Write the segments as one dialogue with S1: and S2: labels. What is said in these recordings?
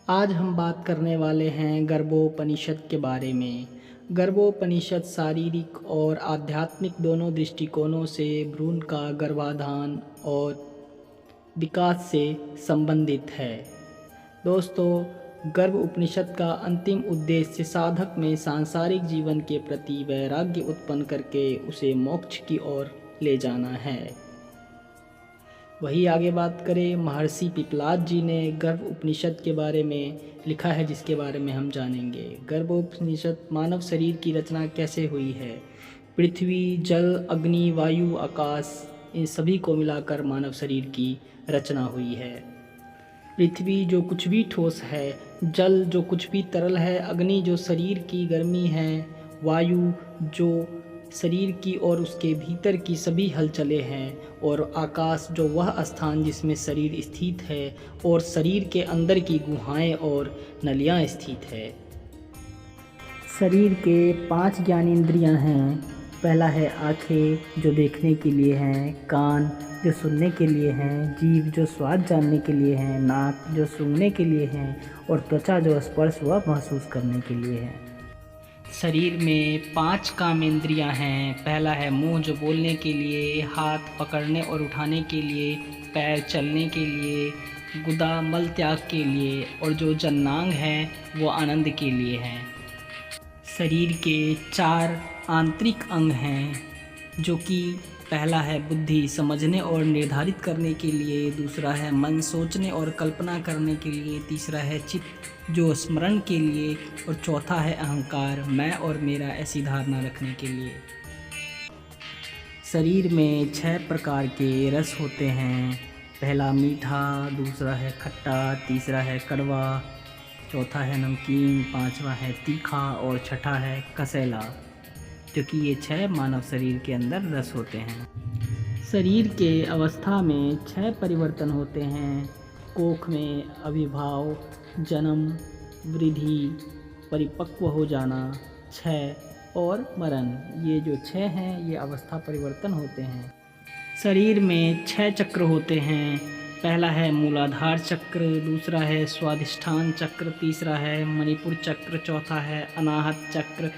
S1: आज हम बात करने वाले हैं गर्भोपनिषद के बारे में। गर्भोपनिषद शारीरिक और आध्यात्मिक दोनों दृष्टिकोणों से भ्रूण का गर्भाधान और विकास से संबंधित है। दोस्तों, गर्भ उपनिषद का अंतिम उद्देश्य साधक में सांसारिक जीवन के प्रति वैराग्य उत्पन्न करके उसे मोक्ष की ओर ले जाना है। वही आगे बात करें, महर्षि पिपलाद जी ने गर्भ उपनिषद के बारे में लिखा है, जिसके बारे में हम जानेंगे। गर्भ उपनिषद मानव शरीर की रचना कैसे हुई है। पृथ्वी, जल, अग्नि, वायु, आकाश, इन सभी को मिलाकर मानव शरीर की रचना हुई है। पृथ्वी जो कुछ भी ठोस है, जल जो कुछ भी तरल है, अग्नि जो शरीर की गर्मी है, वायु जो शरीर की और उसके भीतर की सभी हलचलें हैं, और आकाश जो वह स्थान जिसमें शरीर स्थित है और शरीर के अंदर की गुहाएं और नलियां स्थित है। शरीर के 5 ज्ञानेंद्रियां हैं। पहला है आँखें जो देखने के लिए हैं, कान जो सुनने के लिए हैं, जीभ जो स्वाद जानने के लिए हैं, नाक जो सूंघने के लिए हैं, और त्वचा जो स्पर्श व महसूस करने के लिए है। शरीर में 5 कामेंद्रियां हैं। पहला है मुंह जो बोलने के लिए, हाथ पकड़ने और उठाने के लिए, पैर चलने के लिए, गुदा मल त्याग के लिए, और जो जननांग है वो आनंद के लिए है। शरीर के 4 आंतरिक अंग हैं, जो कि पहला है बुद्धि समझने और निर्धारित करने के लिए, दूसरा है मन सोचने और कल्पना करने के लिए, तीसरा है चित्त जो स्मरण के लिए, और चौथा है अहंकार मैं और मेरा ऐसी धारणा रखने के लिए। शरीर में 6 प्रकार के रस होते हैं। पहला मीठा, दूसरा है खट्टा, तीसरा है कड़वा, चौथा है नमकीन, पांचवा है तीखा और छठा है कसेला, जो कि ये 6 मानव शरीर के अंदर रस होते हैं। शरीर के अवस्था में 6 परिवर्तन होते हैं। कोख में आविर्भाव, जन्म, वृद्धि, परिपक्व हो जाना, क्षय और मरण। ये जो 6 हैं ये अवस्था परिवर्तन होते हैं। शरीर में 6 चक्र होते हैं। पहला है मूलाधार चक्र, दूसरा है स्वाधिष्ठान चक्र, तीसरा है मणिपुर चक्र, चौथा है अनाहत चक्र,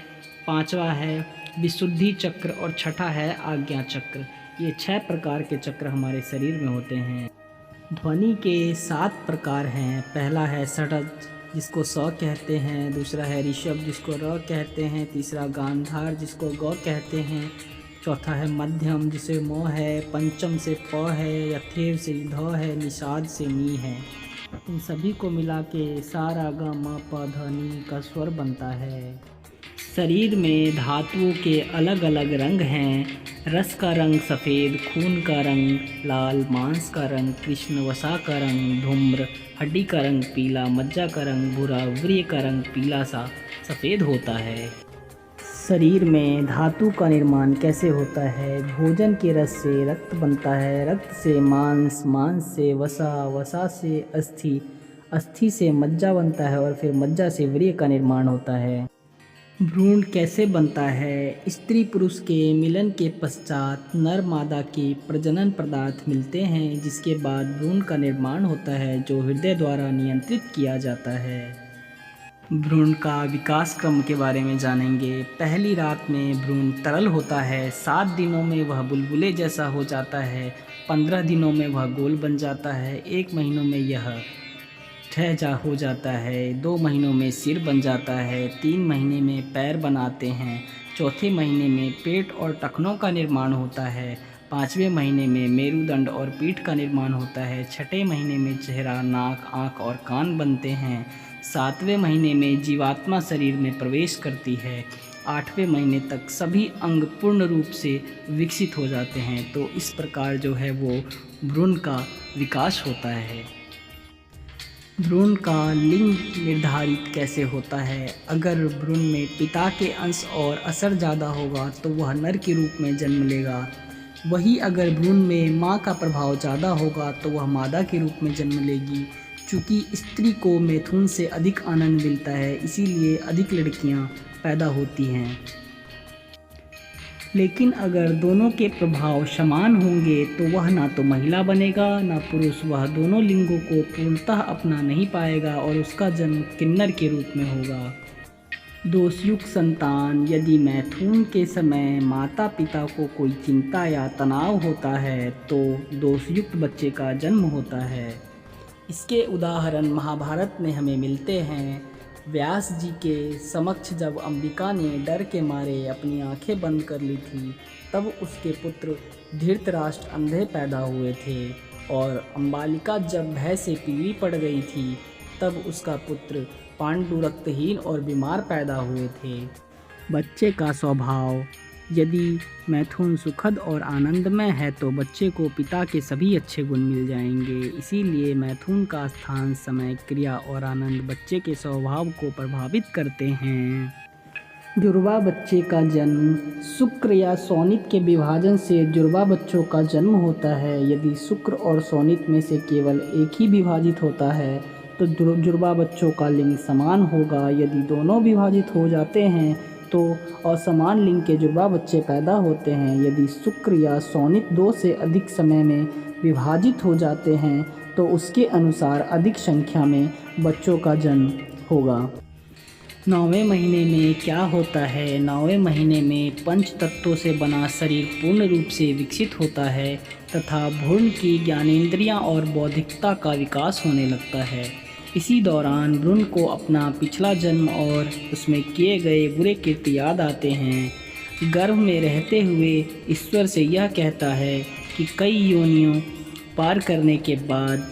S1: पांचवा है विशुद्धि चक्र और छठा है आज्ञा चक्र। ये 6 प्रकार के चक्र हमारे शरीर में होते हैं। ध्वनि के 7 प्रकार हैं। पहला है षडज जिसको स कहते हैं, दूसरा है ऋषभ जिसको र कहते हैं, तीसरा गांधार जिसको ग कहते हैं, चौथा है मध्यम जिसे म है, पंचम से प है, यथेव से ध है, निषाद से नी है। इन सभी को मिला के सा रा गा म प ध नी का स्वर बनता है। शरीर में धातुओं के अलग अलग रंग हैं। रस का रंग सफ़ेद, खून का रंग लाल, मांस का रंग कृष्ण, वसा का रंग धूम्र, हड्डी का रंग पीला, मज्जा का रंग भूरा, वीर्य का रंग पीला सा सफ़ेद होता है। शरीर में धातु का निर्माण कैसे होता है। भोजन के रस से रक्त बनता है, रक्त से मांस, मांस से वसा, वसा से अस्थि, अस्थि से मज्जा बनता है और फिर मज्जा से वीर्य का निर्माण होता है। भ्रूण कैसे बनता है। स्त्री पुरुष के मिलन के पश्चात नर मादा के प्रजनन पदार्थ मिलते हैं, जिसके बाद भ्रूण का निर्माण होता है जो हृदय द्वारा नियंत्रित किया जाता है। भ्रूण का विकास क्रम के बारे में जानेंगे। पहली रात में भ्रूण तरल होता है, 7 दिनों में वह बुलबुले जैसा हो जाता है, 15 दिनों में वह गोल बन जाता है, 1 महीनों में यह हो जाता है, 2 महीनों में सिर बन जाता है, 3 महीने में पैर बनाते हैं, चौथे महीने में पेट और टखनों का निर्माण होता है, 5वें महीने में मेरुदंड और पीठ का निर्माण होता है, 6ठे महीने में चेहरा, नाक, आँख और कान बनते हैं, 7वें महीने में जीवात्मा शरीर में प्रवेश करती है, 8वें महीने तक सभी अंग पूर्ण रूप से विकसित हो जाते हैं। तो इस प्रकार जो है वो भ्रूण का विकास होता है। भ्रूण का लिंग निर्धारित कैसे होता है। अगर भ्रूण में पिता के अंश और असर ज़्यादा होगा तो वह नर के रूप में जन्म लेगा। वही अगर भ्रूण में माँ का प्रभाव ज़्यादा होगा तो वह मादा के रूप में जन्म लेगी। चूँकि स्त्री को मैथुन से अधिक आनंद मिलता है, इसीलिए अधिक लड़कियाँ पैदा होती हैं। लेकिन अगर दोनों के प्रभाव समान होंगे तो वह ना तो महिला बनेगा ना पुरुष। वह दोनों लिंगों को पूर्णतः अपना नहीं पाएगा और उसका जन्म किन्नर के रूप में होगा। दोषयुक्त संतान। यदि मैथुन के समय माता पिता को कोई चिंता या तनाव होता है तो दोषयुक्त बच्चे का जन्म होता है। इसके उदाहरण महाभारत में हमें मिलते हैं। व्यास जी के समक्ष जब अंबिका ने डर के मारे अपनी आंखें बंद कर ली थी, तब उसके पुत्र धृतराष्ट्र अंधे पैदा हुए थे, और अंबालिका जब भय से पीली पड़ गई थी, तब उसका पुत्र पांडु रक्तहीन और बीमार पैदा हुए थे। बच्चे का स्वभाव। यदि मैथुन सुखद और आनंदमय है तो बच्चे को पिता के सभी अच्छे गुण मिल जाएंगे। इसीलिए मैथुन का स्थान, समय, क्रिया और आनंद बच्चे के स्वभाव को प्रभावित करते हैं। जुड़वा बच्चे का जन्म। शुक्र या शोणित के विभाजन से जुड़वा बच्चों का जन्म होता है। यदि शुक्र और शोणित में से केवल एक ही विभाजित होता है तो जुड़वा बच्चों का लिंग समान होगा। यदि दोनों विभाजित हो जाते हैं तो असमान लिंग के जुड़वा बच्चे पैदा होते हैं। यदि शुक्र या शोणित 2 से अधिक समय में विभाजित हो जाते हैं तो उसके अनुसार अधिक संख्या में बच्चों का जन्म होगा। 9वें महीने में क्या होता है? 9वें महीने में पंच तत्वों से बना शरीर पूर्ण रूप से विकसित होता है तथा भ्रूण की ज्ञानेंद्रियां और बौद्धिकता का विकास होने लगता है। इसी दौरान भ्रूण को अपना पिछला जन्म और उसमें किए गए बुरे कृत्य याद आते हैं। गर्भ में रहते हुए ईश्वर से यह कहता है कि कई योनियों पार करने के बाद,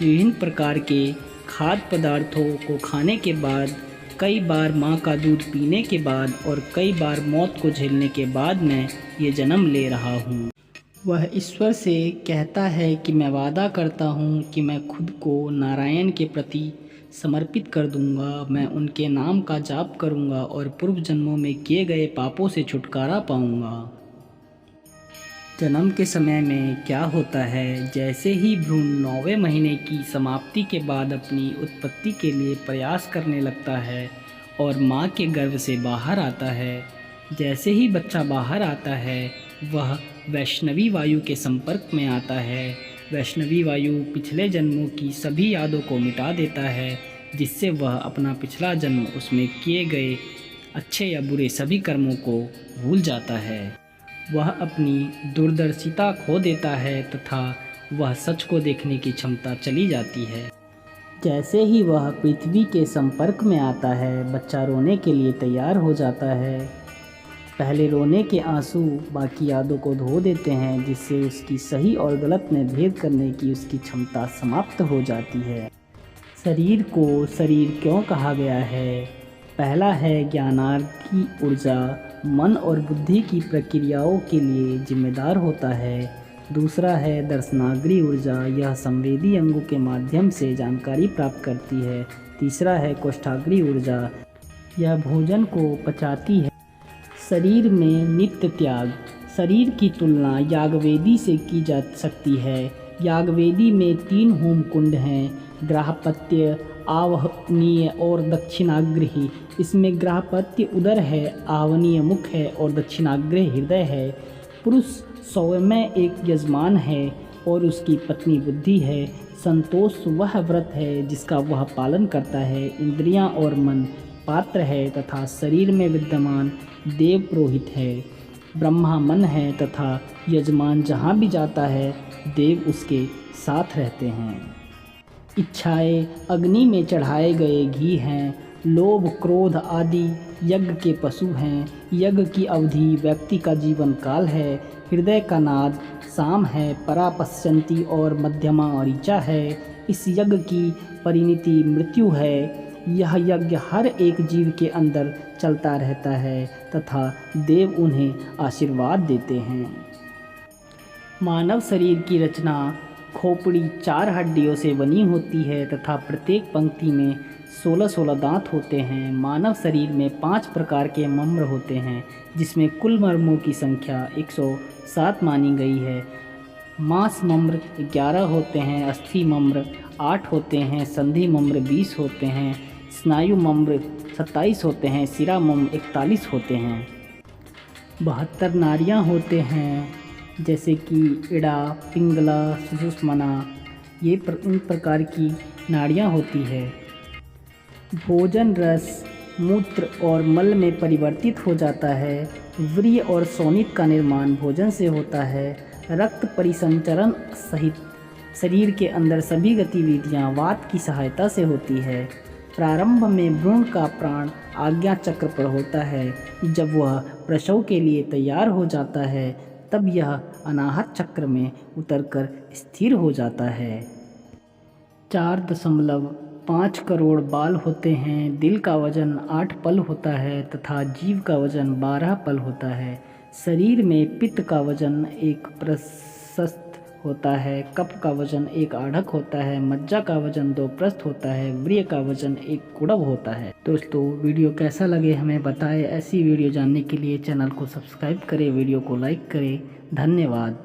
S1: विभिन्न प्रकार के खाद्य पदार्थों को खाने के बाद, कई बार माँ का दूध पीने के बाद और कई बार मौत को झेलने के बाद मैं ये जन्म ले रहा हूँ। वह ईश्वर से कहता है कि मैं वादा करता हूँ कि मैं खुद को नारायण के प्रति समर्पित कर दूँगा। मैं उनके नाम का जाप करूँगा और पूर्व जन्मों में किए गए पापों से छुटकारा पाऊँगा। जन्म के समय में क्या होता है? जैसे ही भ्रूण 9वें महीने की समाप्ति के बाद अपनी उत्पत्ति के लिए प्रयास करने लगता है और माँ के गर्भ से बाहर आता है, जैसे ही बच्चा बाहर आता है वह वैष्णवी वायु के संपर्क में आता है। वैष्णवी वायु पिछले जन्मों की सभी यादों को मिटा देता है, जिससे वह अपना पिछला जन्म, उसमें किए गए अच्छे या बुरे सभी कर्मों को भूल जाता है। वह अपनी दूरदर्शिता खो देता है तथा वह सच को देखने की क्षमता चली जाती है। जैसे ही वह पृथ्वी के संपर्क में आता है, बच्चा रोने के लिए तैयार हो जाता है। पहले रोने के आंसू बाकी यादों को धो देते हैं, जिससे उसकी सही और गलत में भेद करने की उसकी क्षमता समाप्त हो जाती है। शरीर को शरीर क्यों कहा गया है? पहला है ज्ञानार्थ की ऊर्जा, मन और बुद्धि की प्रक्रियाओं के लिए जिम्मेदार होता है। दूसरा है दर्शनाग्री ऊर्जा, यह संवेदी अंगों के माध्यम से जानकारी प्राप्त करती है। तीसरा है कोष्ठाग्री ऊर्जा, यह भोजन को पचाती है। शरीर में नित्य त्याग। शरीर की तुलना यागवेदी से की जा सकती है। यागवेदी में 3 होम कुंड हैं, ग्राहपत्य, आवहनीय और दक्षिणाग्रही। इसमें ग्राहपत्य उदर है, आवहनीय मुख है और दक्षिणाग्रह हृदय है। पुरुष स्वयं एक यजमान है और उसकी पत्नी बुद्धि है। संतोष वह व्रत है जिसका वह पालन करता है। इंद्रियां और मन पात्र है तथा शरीर में विद्यमान देव पुरोहित है। ब्रह्मा मन है तथा यजमान जहाँ भी जाता है देव उसके साथ रहते हैं। इच्छाएं अग्नि में चढ़ाए गए घी हैं। लोभ, क्रोध आदि यज्ञ के पशु हैं। यज्ञ की अवधि व्यक्ति का जीवन काल है। हृदय का नाद साम है। परापश्यंती और मध्यमा ऋचा है। इस यज्ञ की परिणति मृत्यु है। यह यज्ञ हर एक जीव के अंदर चलता रहता है तथा देव उन्हें आशीर्वाद देते हैं। मानव शरीर की रचना खोपड़ी 4 हड्डियों से बनी होती है तथा प्रत्येक पंक्ति में 16-16 दांत होते हैं। मानव शरीर में 5 प्रकार के मम्र होते हैं, जिसमें कुल मर्मों की संख्या 107 मानी गई है। मांस मम्र 11 होते हैं, अस्थि मम्र 8 होते हैं, संधि मम्र 20 होते हैं, स्नायु मम्र 27 होते हैं, शिरा मम्र 41 होते हैं। 72 नाड़ियाँ होते हैं, जैसे कि इड़ा, पिंगला, सुषुम्ना। इन प्रकार की नाड़ियाँ होती है। भोजन रस मूत्र और मल में परिवर्तित हो जाता है। वीर्य और शोणित का निर्माण भोजन से होता है। रक्त परिसंचरण सहित शरीर के अंदर सभी गतिविधियां वात की सहायता से होती है। प्रारंभ में भ्रूण का प्राण आज्ञा चक्र पर होता है। जब वह प्रसव के लिए तैयार हो जाता है, तब यह अनाहत चक्र में उतरकर स्थिर हो जाता है। 4.5 करोड़ बाल होते हैं। दिल का वजन 8 पल होता है तथा जीव का वजन 12 पल होता है। शरीर में पित्त का वजन 1 प्रशस्त होता है। कफ का वजन 1 आढ़क होता है। मज्जा का वजन 2 प्रस्थ होता है। वीर्य का वजन 1 कुड़ब होता है। दोस्तों, वीडियो कैसा लगे हमें बताएं। ऐसी वीडियो जानने के लिए चैनल को सब्सक्राइब करें, वीडियो को लाइक करें। धन्यवाद।